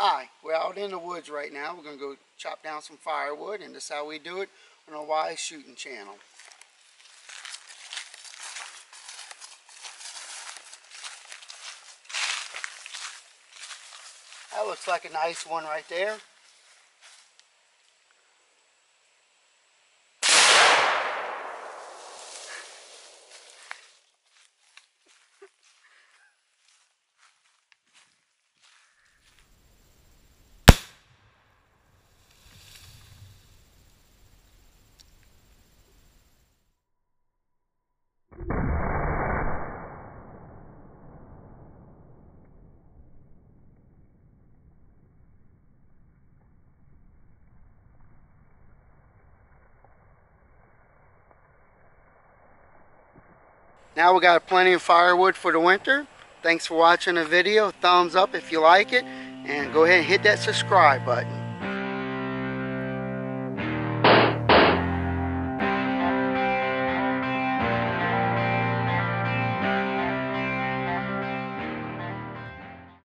Hi, we're out in the woods right now. We're going to go chop down some firewood, and this is how we do it on a Wise Shooting channel. That looks like a nice one right there. Now we got plenty of firewood for the winter. Thanks for watching the video. Thumbs up if you like it, and go ahead and hit that subscribe button.